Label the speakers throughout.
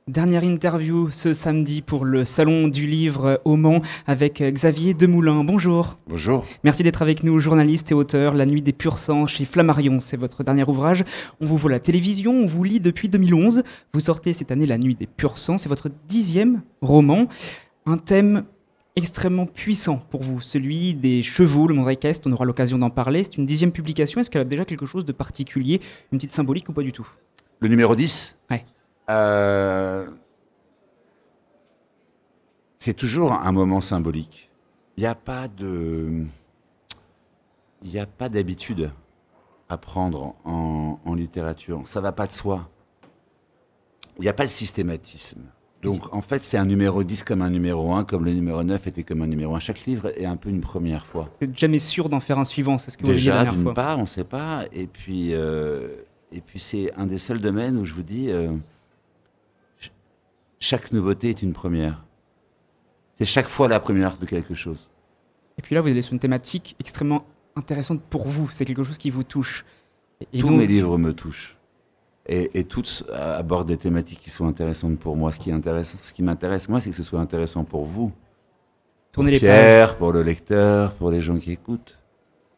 Speaker 1: Dernière interview ce samedi pour le Salon du Livre au Mans avec Xavier Demoulin. Bonjour.
Speaker 2: Bonjour.
Speaker 1: Merci d'être avec nous, journaliste et auteur. La Nuit des Purs Sangs chez Flammarion, c'est votre dernier ouvrage. On vous voit à la télévision, on vous lit depuis 2011. Vous sortez cette année La Nuit des Purs Sangs, c'est votre 10e roman. Un thème extrêmement puissant pour vous, celui des chevaux, le monde équestre, on aura l'occasion d'en parler. C'est une 10e publication, est-ce qu'elle a déjà quelque chose de particulier, une petite symbolique ou pas du tout?
Speaker 2: Le numéro 10
Speaker 1: Ouais.
Speaker 2: C'est toujours un moment symbolique. Il n'y a pas d'habitude à prendre en littérature. Ça ne va pas de soi. Il n'y a pas de systématisme. Donc, en fait, c'est un numéro 10 comme un numéro 1, comme le numéro 9 était comme un numéro 1. Chaque livre est un peu une première fois.
Speaker 1: Vous n'êtes jamais sûr d'en faire un suivant, c'est ce que vous avez dit la
Speaker 2: Déjà,
Speaker 1: dernière fois.
Speaker 2: d'une part, on ne sait pas. Et puis c'est un des seuls domaines où je vous dis, chaque nouveauté est une première. C'est chaque fois la première de quelque chose.
Speaker 1: Et puis là, vous allez sur une thématique extrêmement intéressante pour vous, c'est quelque chose qui vous touche. Et
Speaker 2: Tous
Speaker 1: donc,
Speaker 2: mes livres me touchent. Et tous abordent des thématiques qui sont intéressantes pour moi. Ce qui m'intéresse, moi, c'est que ce soit intéressant pour vous. Pour
Speaker 1: tournez les
Speaker 2: Pierre, pour le lecteur, pour les gens qui écoutent.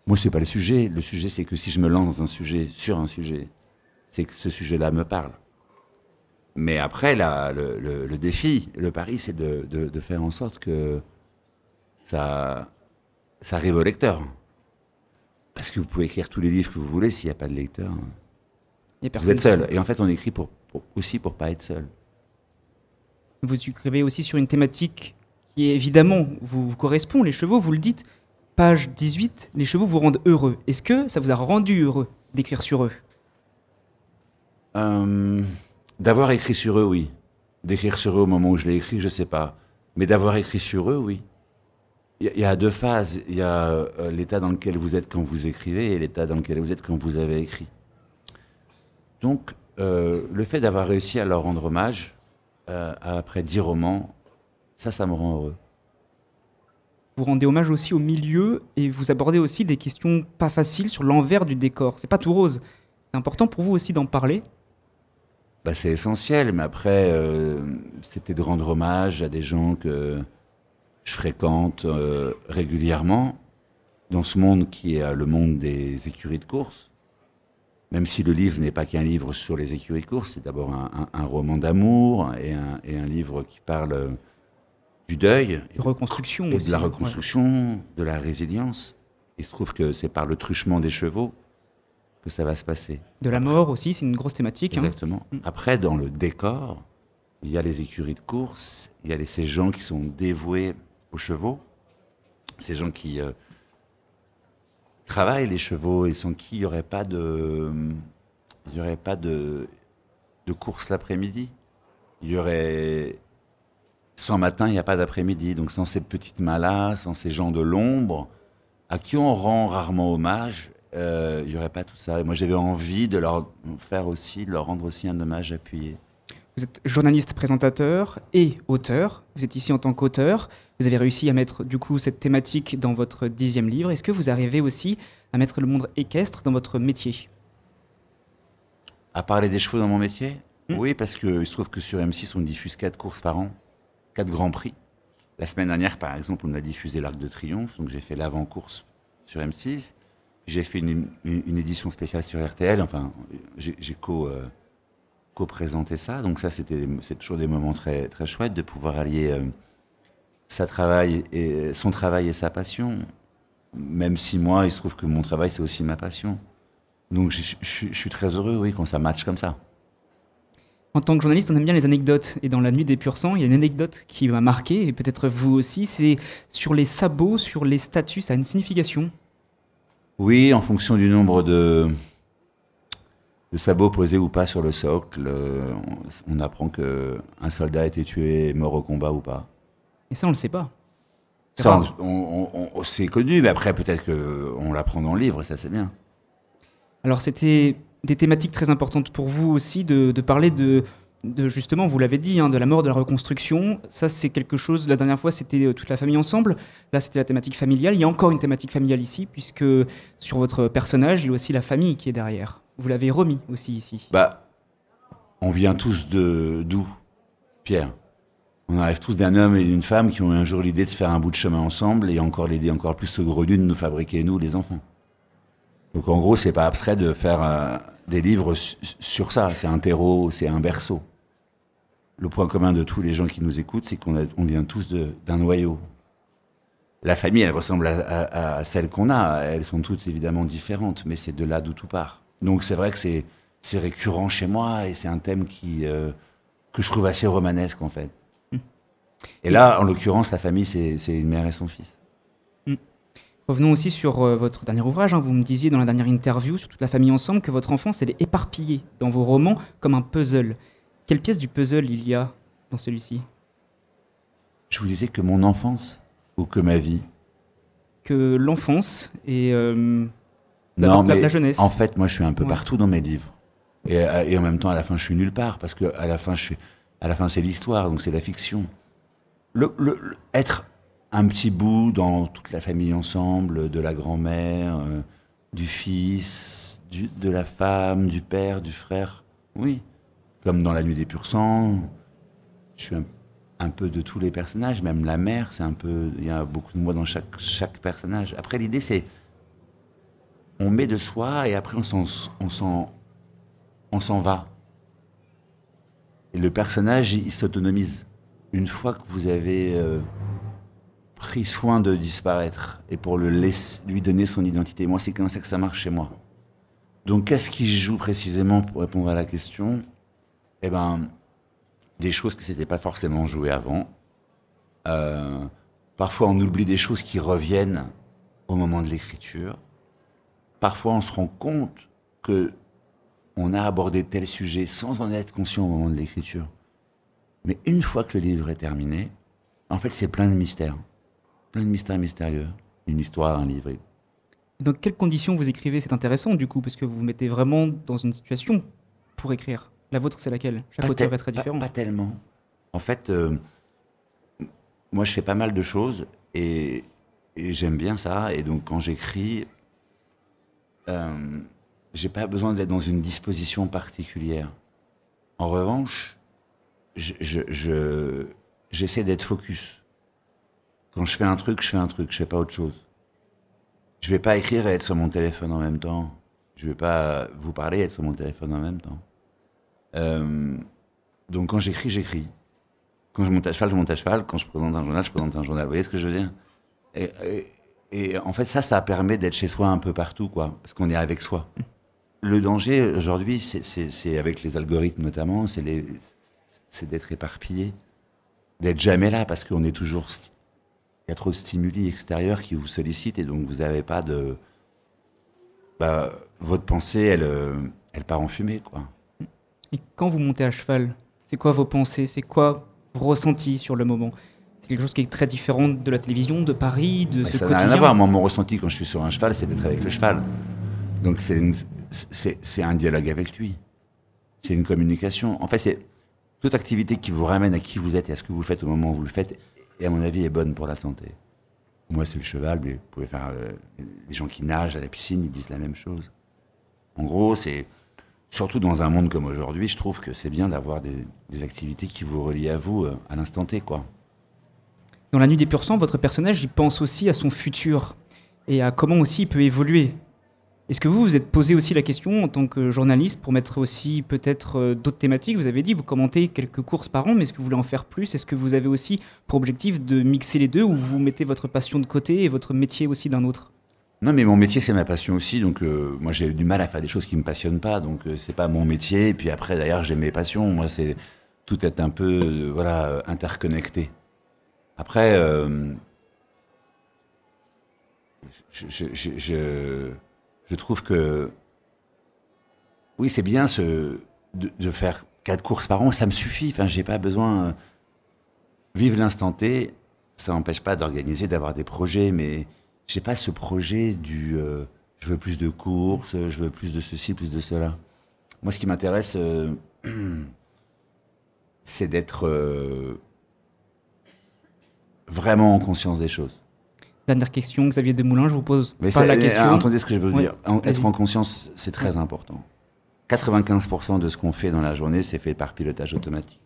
Speaker 2: Moi, c'est pas le sujet. Le sujet, c'est que si je me lance dans un sujet, sur un sujet, c'est que ce sujet-là me parle. Mais après, le défi, le pari, c'est de faire en sorte que ça arrive au lecteur. Parce que vous pouvez écrire tous les livres que vous voulez, s'il n'y a pas de lecteur,
Speaker 1: il y a
Speaker 2: vous
Speaker 1: personne
Speaker 2: êtes seul. Et en fait, on écrit aussi pour pas être seul.
Speaker 1: Vous écrivez aussi sur une thématique qui, évidemment, vous correspond. Les chevaux, vous le dites, page 18, les chevaux vous rendent heureux. Est-ce que ça vous a rendu heureux d'écrire sur eux?
Speaker 2: D'avoir écrit sur eux, oui. D'écrire sur eux au moment où je l'ai écrit, je sais pas. Mais d'avoir écrit sur eux, oui. Il y a deux phases. Il y a l'état dans lequel vous êtes quand vous écrivez et l'état dans lequel vous êtes quand vous avez écrit. Donc, le fait d'avoir réussi à leur rendre hommage, après 10 romans, ça me rend heureux.
Speaker 1: Vous rendez hommage aussi au milieu et vous abordez aussi des questions pas faciles sur l'envers du décor. C'est pas tout rose. C'est important pour vous aussi d'en parler.
Speaker 2: Bah, c'est essentiel, mais après, c'était de rendre hommage à des gens que je fréquente régulièrement dans ce monde qui est le monde des écuries de course. Même si le livre n'est pas qu'un livre sur les écuries de course, c'est d'abord un roman d'amour et un livre qui parle du deuil
Speaker 1: De reconstruction
Speaker 2: et
Speaker 1: aussi.
Speaker 2: de la reconstruction, de la résilience. Il se trouve que c'est par le truchement des chevaux que ça va se passer.
Speaker 1: De la mort aussi, c'est une grosse thématique.
Speaker 2: Exactement. Après, dans le décor, il y a les écuries de course, il y a ces gens qui sont dévoués aux chevaux, ces gens qui travaillent les chevaux et sans qui il n'y aurait pas de course l'après-midi. Il y aurait sans matin, il n'y a pas d'après-midi. Donc sans ces petites mains-là, sans ces gens de l'ombre, à qui on rend rarement hommage, il n'y aurait pas tout ça. Et moi, j'avais envie de leur rendre aussi un hommage appuyé.
Speaker 1: Vous êtes journaliste, présentateur et auteur. Vous êtes ici en tant qu'auteur. Vous avez réussi à mettre du coup cette thématique dans votre 10e livre. Est-ce que vous arrivez aussi à mettre le monde équestre dans votre métier?
Speaker 2: À parler des chevaux dans mon métier? Oui, parce qu'il se trouve que sur M6, on diffuse 4 courses par an, 4 grands prix. La semaine dernière, par exemple, on a diffusé l'Arc de Triomphe, donc j'ai fait l'avant-course sur M6. J'ai fait une édition spéciale sur RTL, enfin, j'ai co-présenté ça. Donc ça, c'est toujours des moments très, très chouettes de pouvoir allier son travail et sa passion. Même si moi, il se trouve que mon travail, c'est aussi ma passion. Donc je suis très heureux, oui, quand ça matche comme ça.
Speaker 1: En tant que journaliste, on aime bien les anecdotes. Et dans La Nuit des Purs Sangs, il y a une anecdote qui m'a marqué, et peut-être vous aussi, c'est sur les sabots, sur les statues, ça a une signification.
Speaker 2: Oui, en fonction du nombre de sabots posés ou pas sur le socle, on apprend qu'un soldat a été tué, mort au combat ou pas.
Speaker 1: Et ça, on le sait pas.
Speaker 2: Ça, c'est connu, mais après, peut-être qu'on l'apprend dans le livre, et ça, c'est bien.
Speaker 1: Alors, c'était des thématiques très importantes pour vous aussi, de parler de justement, vous l'avez dit, de la mort, de la reconstruction. Ça, c'est quelque chose, la dernière fois, c'était toute la famille ensemble. Là, c'était la thématique familiale. Il y a encore une thématique familiale ici, puisque sur votre personnage, il y a aussi la famille qui est derrière. Vous l'avez remis aussi ici.
Speaker 2: Bah, on vient tous d'où? Pierre. On arrive tous d'un homme et d'une femme qui ont un jour l'idée de faire un bout de chemin ensemble et encore l'idée encore plus saugrenue de nous fabriquer, nous, les enfants. Donc en gros, c'est pas abstrait de faire des livres sur ça. C'est un terreau, c'est un berceau. Le point commun de tous les gens qui nous écoutent, c'est qu'on vient tous d'un noyau. La famille, elle ressemble à celle qu'on a. Elles sont toutes évidemment différentes, mais c'est de là d'où tout part. Donc c'est vrai que c'est récurrent chez moi et c'est un thème que je trouve assez romanesque en fait. Et là, en l'occurrence, la famille, c'est une mère et son fils.
Speaker 1: Revenons aussi sur votre dernier ouvrage. Vous me disiez dans la dernière interview sur toute la famille ensemble que votre enfance, elle est éparpillée dans vos romans comme un puzzle. Quelle pièce du puzzle il y a dans celui-ci?
Speaker 2: Je vous disais que mon enfance ou que ma vie?
Speaker 1: Que l'enfance et
Speaker 2: la
Speaker 1: jeunesse.
Speaker 2: En fait, moi, je suis un peu partout dans mes livres. Et en même temps, à la fin, je suis nulle part parce que à la fin, c'est l'histoire, donc c'est la fiction. Être un petit bout dans toute la famille ensemble, de la grand-mère, du fils, de la femme, du père, du frère, oui. Comme dans La Nuit des Purs Sangs, je suis un peu de tous les personnages, même la mère, il y a beaucoup de moi dans chaque personnage. Après, l'idée, c'est, on met de soi et après, on s'en va. Et le personnage, il s'autonomise. Une fois que vous avez pris soin de disparaître et pour lui donner son identité, moi, c'est comme ça que ça marche chez moi. Donc, qu'est-ce qui joue précisément pour répondre à la question? Eh ben, des choses qui ne s'étaient pas forcément jouées avant. Parfois, on oublie des choses qui reviennent au moment de l'écriture. Parfois, on se rend compte que on a abordé tel sujet sans en être conscient au moment de l'écriture. Mais une fois que le livre est terminé, en fait, c'est plein de mystères. Plein de mystères mystérieux. Une histoire, un livre.
Speaker 1: Dans quelles conditions vous écrivez? C'est intéressant, du coup, parce que vous vous mettez vraiment dans une situation pour écrire. La vôtre, c'est laquelle? Chaque auteur est très différent.
Speaker 2: Pas tellement. En fait, moi, je fais pas mal de choses et j'aime bien ça. Et donc, quand j'écris, j'ai pas besoin d'être dans une disposition particulière. En revanche, j'essaie d'être focus. Quand je fais un truc, je fais pas autre chose. Je vais pas écrire et être sur mon téléphone en même temps. Je vais pas vous parler et être sur mon téléphone en même temps. Donc quand j'écris. Quand je monte à cheval, je monte à cheval. Quand je présente un journal, je présente un journal. Vous voyez ce que je veux dire? Et en fait, ça permet d'être chez soi un peu partout, quoi, parce qu'on est avec soi. Le danger aujourd'hui, c'est avec les algorithmes notamment, c'est d'être éparpillé, d'être jamais là, parce qu'on est toujours, il y a trop de stimuli extérieurs qui vous sollicitent et donc vous n'avez pas de, votre pensée, elle part en fumée, quoi.
Speaker 1: Et quand vous montez à cheval, c'est quoi vos pensées? C'est quoi vos ressentis sur le moment? C'est quelque chose qui est très différent de la télévision, de Paris, de ce
Speaker 2: ça
Speaker 1: quotidien?
Speaker 2: n'a rien à voir. Moi, mon ressenti quand je suis sur un cheval, c'est d'être avec le cheval. Donc c'est un dialogue avec lui. C'est une communication. En fait, c'est toute activité qui vous ramène à qui vous êtes et à ce que vous faites au moment où vous le faites, et à mon avis, est bonne pour la santé. Moi, c'est le cheval, mais vous pouvez faire... les gens qui nagent à la piscine, ils disent la même chose. En gros, c'est... Surtout dans un monde comme aujourd'hui, je trouve que c'est bien d'avoir des activités qui vous relient à vous à l'instant T, quoi.
Speaker 1: Dans La Nuit des Purs Sangs, votre personnage, il pense aussi à son futur et à comment aussi il peut évoluer. Est-ce que vous vous êtes posé aussi la question en tant que journaliste pour mettre aussi peut-être d'autres thématiques? Vous avez dit, vous commentez quelques courses par an, mais est-ce que vous voulez en faire plus? Est-ce que vous avez aussi pour objectif de mixer les deux ou vous mettez votre passion de côté et votre métier aussi d'un autre?
Speaker 2: Non, mais mon métier, c'est ma passion aussi. Donc, moi, j'ai du mal à faire des choses qui me passionnent pas. Donc, c'est pas mon métier. Et puis après, d'ailleurs, j'ai mes passions. Moi, c'est tout est un peu, interconnecté. Après, je trouve que oui, c'est bien de faire 4 courses par an. Ça me suffit. Enfin, j'ai pas besoin. Vivre l'instant T, ça n'empêche pas d'organiser, d'avoir des projets, mais j'ai pas ce projet je veux plus de courses, je veux plus de ceci, plus de cela. Moi, ce qui m'intéresse, c'est d'être vraiment en conscience des choses.
Speaker 1: Dernière question, Xavier Demoulin, je vous pose
Speaker 2: Mais
Speaker 1: pas la question.
Speaker 2: Entendez ce que je veux dire. Être
Speaker 1: Vas-y.
Speaker 2: en conscience, c'est très important. 95% de ce qu'on fait dans la journée, c'est fait par pilotage automatique.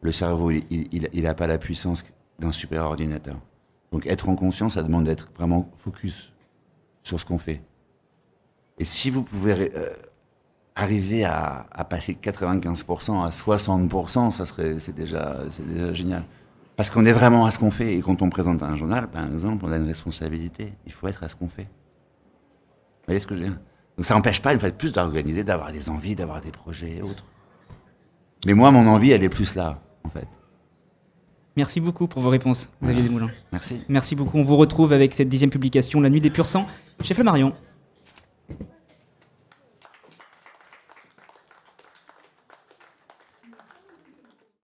Speaker 2: Le cerveau, il n'a pas la puissance d'un super ordinateur. Donc être en conscience, ça demande d'être vraiment focus sur ce qu'on fait. Et si vous pouvez arriver à passer de 95% à 60%, c'est déjà génial. Parce qu'on est vraiment à ce qu'on fait. Et quand on présente un journal, par exemple, on a une responsabilité. Il faut être à ce qu'on fait. Vous voyez ce que je veux dire? Donc ça n'empêche pas, une fois de plus, d'organiser, d'avoir des envies, d'avoir des projets et autres. Mais moi, mon envie, elle est plus là, en fait.
Speaker 1: Merci beaucoup pour vos réponses, Xavier Desmoulins.
Speaker 2: Merci.
Speaker 1: Merci beaucoup. On vous retrouve avec cette 10e publication, La Nuit des Purs Sang, chez Flammarion.